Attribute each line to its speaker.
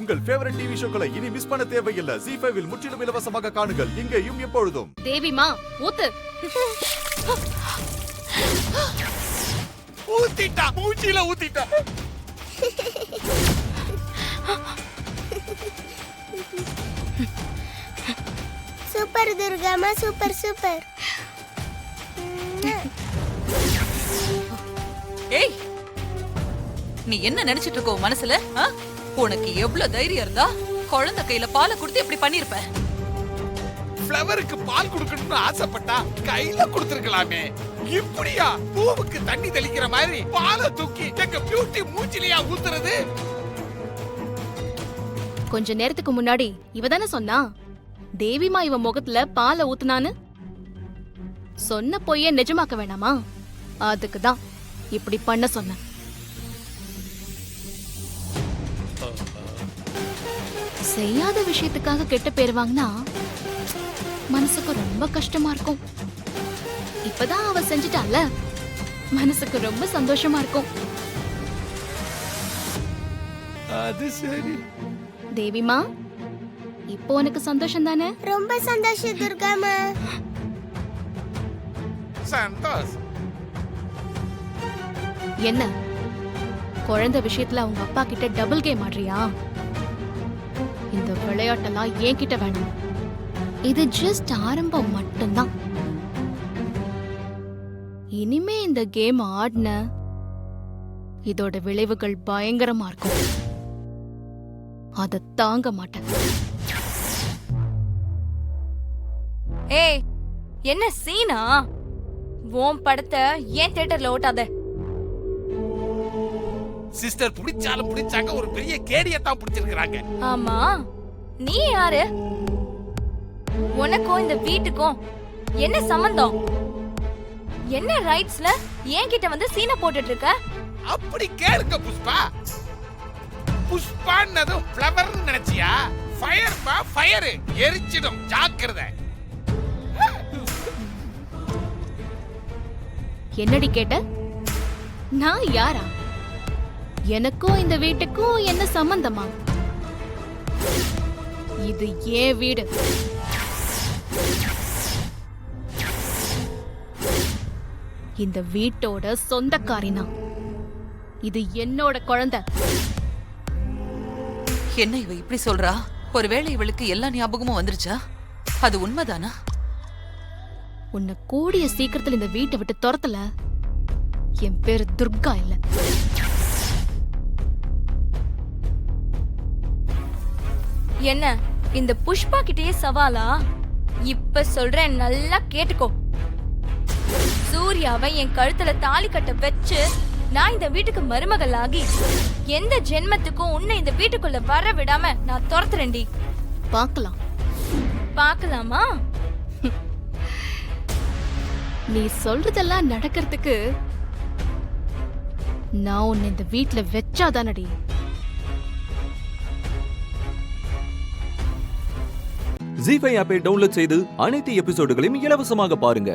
Speaker 1: உங்கள் favourite TV ஷோக்களை இனி miss பண்ண தேவையில்லை. ZEE5 இல் முற்றிலும் இலவசமாக காணுங்கள். இங்கேயும் எப்பொழுதும்.
Speaker 2: தேவிமா ஊத்து.
Speaker 3: ஊத்திட்டா, மூச்சில ஊத்திட்டா.
Speaker 4: சூப்பர் துர்காமா, சூப்பர் சூப்பர்.
Speaker 5: ஏய், நீ என்ன நினைச்சிட்டு இருக்கோ மனசுல? உனக்கு எவ்வளவு தைரியம் இருந்தா குழந்தை கையில பாலை கொடுத்து எப்படி பண்ணிருப்ப?
Speaker 3: ஃப்ளவருக்கு பால் கொடுக்கணும்னு ஆசைப்பட்டா கையில கொடுத்திருக்கலாமே. இப்படியா பூவுக்கு தண்ணி தெளிக்கிற மாதிரி பாலை தூக்கி எங்க பியூட்டி மூச்சிலியா ஊத்துறது?
Speaker 2: கொஞ்ச நேரத்துக்கு முன்னாடி இவ தானே சொன்னா தேவிமா இவ முகத்துல பாலை ஊத்துனான்னு. சொன்ன பொய்ய நிஜமாக்க வேணாமா? அதுக்குதான் இப்படி பண்ண சொன்ன. செய்யாத விஷயத்துக்காக கெட்ட பேர் வாங்கினா மனசுக்கு ரொம்ப கஷ்டமா இருக்கும். இப்பதான் அவ செஞ்சிட்டால, மனசுக்கு ரொம்ப சந்தோஷமா இருக்கும்.
Speaker 3: அது சரி.
Speaker 2: தேவிமா, இப்போ உனக்கு சந்தோஷம் தானே?
Speaker 4: ரொம்ப சந்தோஷம் துர்காமா.
Speaker 3: சந்தோஷ்.
Speaker 2: என்ன குழந்தை விஷயத்துல அவங்க அப்பா கிட்ட டபுள் கேம் ஆடுறியா? இந்த விளையாட்டெல்லாம் ஏன் கிட்ட வேணும். இது ஜஸ்ட் ஆரம்பம் மட்டும்தான். இனிமே இந்த கேம் ஆடின இதோட விளைவுகள் பயங்கரமா இருக்கும். அத தாங்க மாட்டேன்.
Speaker 6: ஏய், என்ன சீனா? உன் படத்தை ஏன் தியேட்டர்ல ஓட்டாத?
Speaker 3: சிஸ்டர் பிடிச்சாலும் பிடிச்சாங்க, ஒரு பெரிய கேடியத்தான் பிடிச்சிருக்காங்க.
Speaker 6: ஆமா, நீ யாரு? உனக்கும் இந்த வீட்டுக்கும் என்ன சம்பந்தம்? என்ன ரைட்ஸ்ல என்கிட்ட வந்து சீனை போட்டுட்டு இருக்க?
Speaker 3: அப்படி கேளுங்க புஷ்பா. புஷ்பான்னதும் ஃப்ளவர்னு நினைச்சியா? ஃபயர் பா, ஃபயர் எரிச்சிடும், ஜாக்கிரதை.
Speaker 2: என்னடி கேட்ட? நான் யாரா? எனக்கும் இந்த வீட்டுக்கும் என்ன சம்பந்தமா? இது ஏன் வீடு. இந்த வீட்டோட சொந்தக்காரினா. இது என்னோட குழந்தை.
Speaker 5: என்ன இவ இப்படி சொல்றா? ஒருவேளை இவளுக்கு எல்லா ஞாபகமும் வந்துருச்சா? அது உண்மைதானா?
Speaker 2: உன்னை கூடிய சீக்கிரத்துல இந்த வீட்டை விட்டு துரத்தல, என் பேரு துர்கா இல்ல.
Speaker 6: என்ன இந்த புஷ்பா கிட்டயே சவாலா? இப்ப சொல்றேன், நல்லா கேட்டுக்கோ. சூர்யாவை என் கழுத்துல தாலி கட்ட வச்சு நான் இந்த வீட்டுக்கு மருமகள் ஆகி எந்த ஜென்மத்துக்கும் உன்னை இந்த வீட்டுக்குள்ள வர விடாம நான் துரத்துறேன்டி.
Speaker 2: பார்க்கலாம்.
Speaker 6: பார்க்கலாமா?
Speaker 2: நீ சொல்றதெல்லாம் நடக்கிறதுக்கு நான் உன்னை இந்த வீட்டுல வச்சாதானடி.
Speaker 1: ZEE5 ஆப்பை டவுன்லோட் செய்து அனைத்து எபிசோடுகளையும் இலவசமாக பாருங்க.